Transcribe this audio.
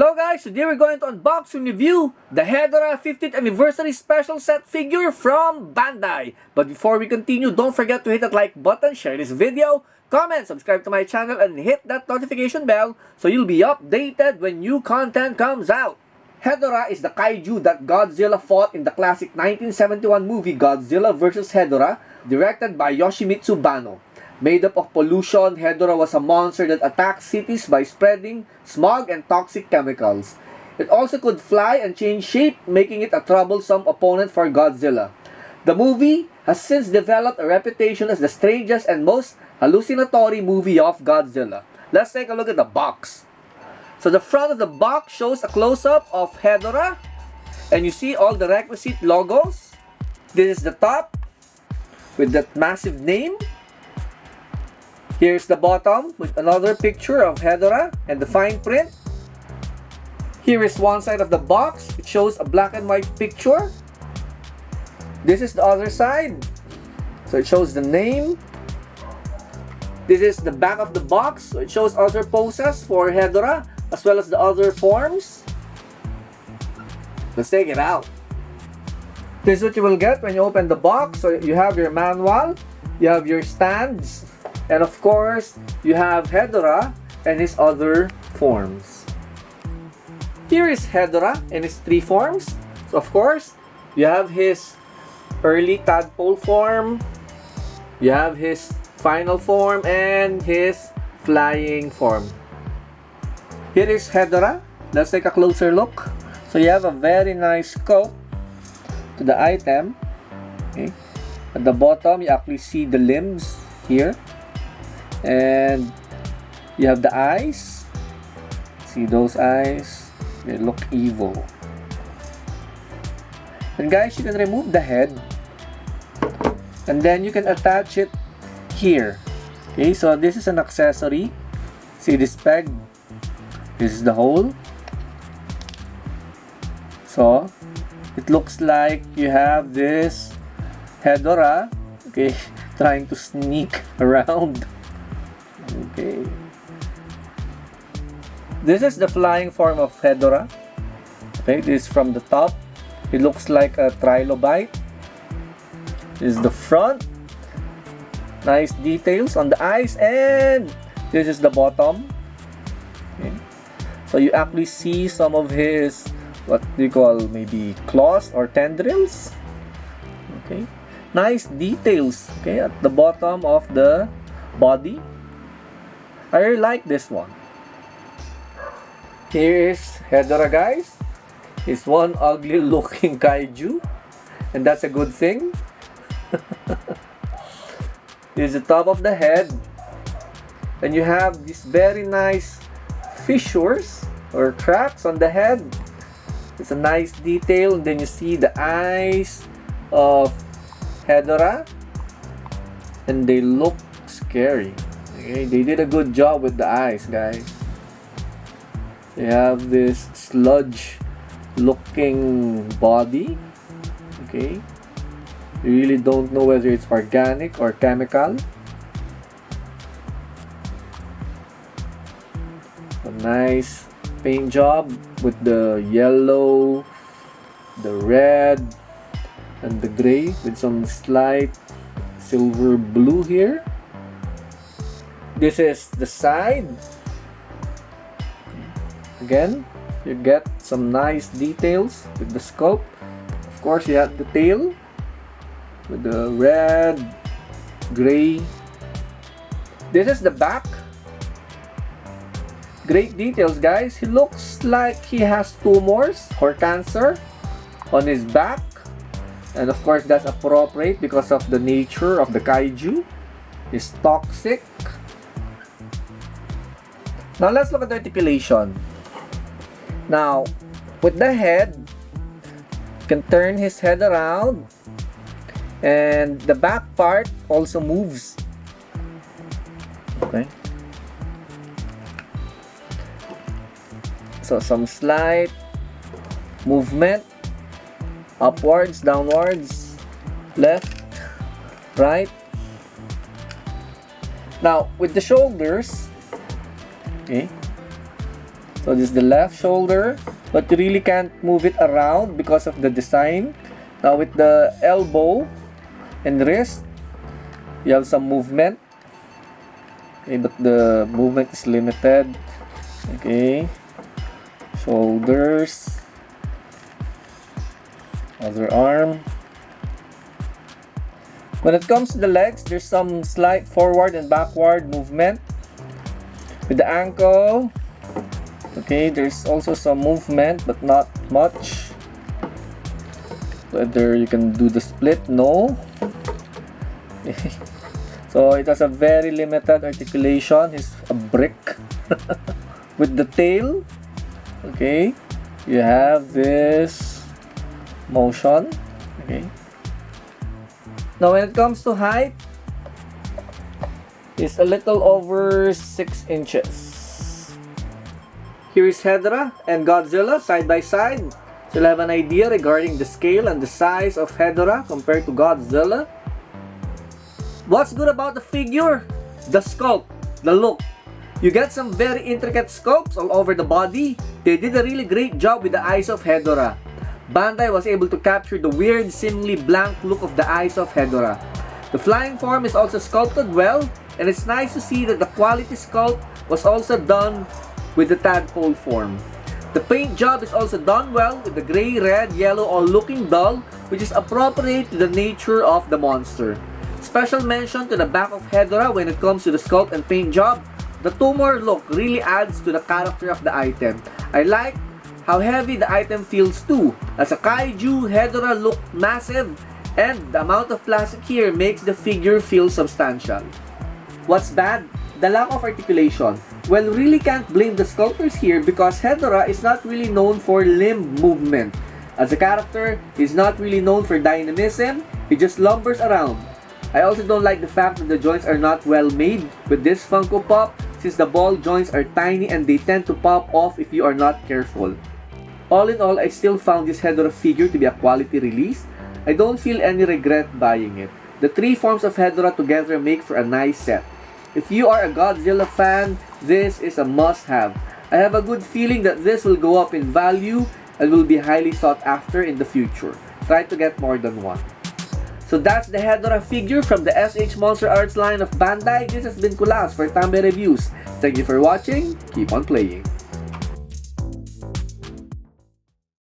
Hello guys, today we're going to unbox and review the Hedorah 15th Anniversary Special Set figure from Bandai. But before we continue, don't forget to hit that like button, share this video, comment, subscribe to my channel, and hit that notification bell so you'll be updated when new content comes out. Hedorah is the kaiju that Godzilla fought in the classic 1971 movie Godzilla vs. Hedorah, directed by Yoshimitsu Banno. Made up of pollution, Hedorah was a monster that attacked cities by spreading smog and toxic chemicals. It also could fly and change shape, making it a troublesome opponent for Godzilla. The movie has since developed a reputation as the strangest and most hallucinatory movie of Godzilla. Let's take a look at the box. So the front of the box shows a close-up of Hedorah, and you see all the requisite logos. This is the top with that massive name. Here's the bottom with another picture of Hedorah and the fine print. Here is one side of the box. It shows a black and white picture. This is the other side. So it shows the name. This is the back of the box. So it shows other poses for Hedorah as well as the other forms. Let's take it out. This is what you will get when you open the box. So you have your manual, you have your stands, and of course, you have Hedorah and his other forms. Here is Hedorah in his three forms. So of course, you have his early tadpole form, you have his final form, and his flying form. Here is Hedorah. Let's take a closer look. So you have a very nice scope to the item. Okay. At the bottom, you actually see the limbs here. And you have the eyes. See those eyes? They look evil. And guys, you can remove the head, and then you can attach it here. Okay, so this is an accessory. See this peg? This is the hole. So it looks like you have this Hedorah, okay, trying to sneak around. Okay. This is the flying form of Hedorah. Okay, this is from the top. It looks like a trilobite. This is the front. Nice details on the eyes, and this is the bottom. Okay. So you actually see some of his, what do you call, maybe claws or tendrils. Okay. Nice details, okay, at the bottom of the body. I really like this one. Here is Hedorah, guys. It's one ugly looking kaiju, and that's a good thing. This is the top of the head, and you have these very nice fissures or cracks on the head. It's a nice detail, and then you see the eyes of Hedorah, and they look scary. Okay, they did a good job with the eyes, guys. They have this sludge looking body. Okay, you really don't know whether it's organic or chemical. A nice paint job with the yellow, the red, and the gray with some slight silver blue here. This is the side. Again, you get some nice details with the scope. Of course, you have the tail with the red, gray. This is the back. Great details, guys. He looks like he has tumors or cancer on his back. And of course, that's appropriate because of the nature of the kaiju. It's toxic. Now let's look at the articulation. Now, with the head, you can turn his head around, and the back part also moves. Okay. So some slight movement, upwards, downwards, left, right. Now, with the shoulders, okay, So this is the left shoulder, but you really can't move it around because of the design. Now with the elbow and wrist, you have some movement. Okay, but the movement is limited. Okay, shoulders, other arm. When it comes to the legs, there's some slight forward and backward movement. With the ankle, okay, there's also some movement, but not much. Whether you can do the split, no. So it has a very limited articulation. It's a brick. With the tail, okay, you have this motion. Okay. Now when it comes to height, it's a little over 6 inches. Here is Hedorah and Godzilla side by side. So you'll have an idea regarding the scale and the size of Hedorah compared to Godzilla. What's good about the figure? The sculpt, the look. You get some very intricate sculpts all over the body. They did a really great job with the eyes of Hedorah. Bandai was able to capture the weird, seemingly blank look of the eyes of Hedorah. The flying form is also sculpted well, and it's nice to see that the quality sculpt was also done with the tadpole form. The paint job is also done well with the gray, red, yellow all looking dull, which is appropriate to the nature of the monster. Special mention to the back of Hedorah when it comes to the sculpt and paint job. The tumor look really adds to the character of the item. I like how heavy the item feels too. As a kaiju, Hedorah looked massive, and the amount of plastic here makes the figure feel substantial. What's bad? The lack of articulation. Well, really can't blame the sculptors here because Hedorah is not really known for limb movement. As a character, he's not really known for dynamism, he just lumbers around. I also don't like the fact that the joints are not well made with this Funko Pop since the ball joints are tiny and they tend to pop off if you are not careful. All in all, I still found this Hedorah figure to be a quality release. I don't feel any regret buying it. The three forms of Hedorah together make for a nice set. If you are a Godzilla fan, this is a must-have. I have a good feeling that this will go up in value and will be highly sought after in the future. Try to get more than one. So that's the Hedorah figure from the SH MonsterArts line of Bandai. This has been Kulas for Tambe Reviews. Thank you for watching. Keep on playing.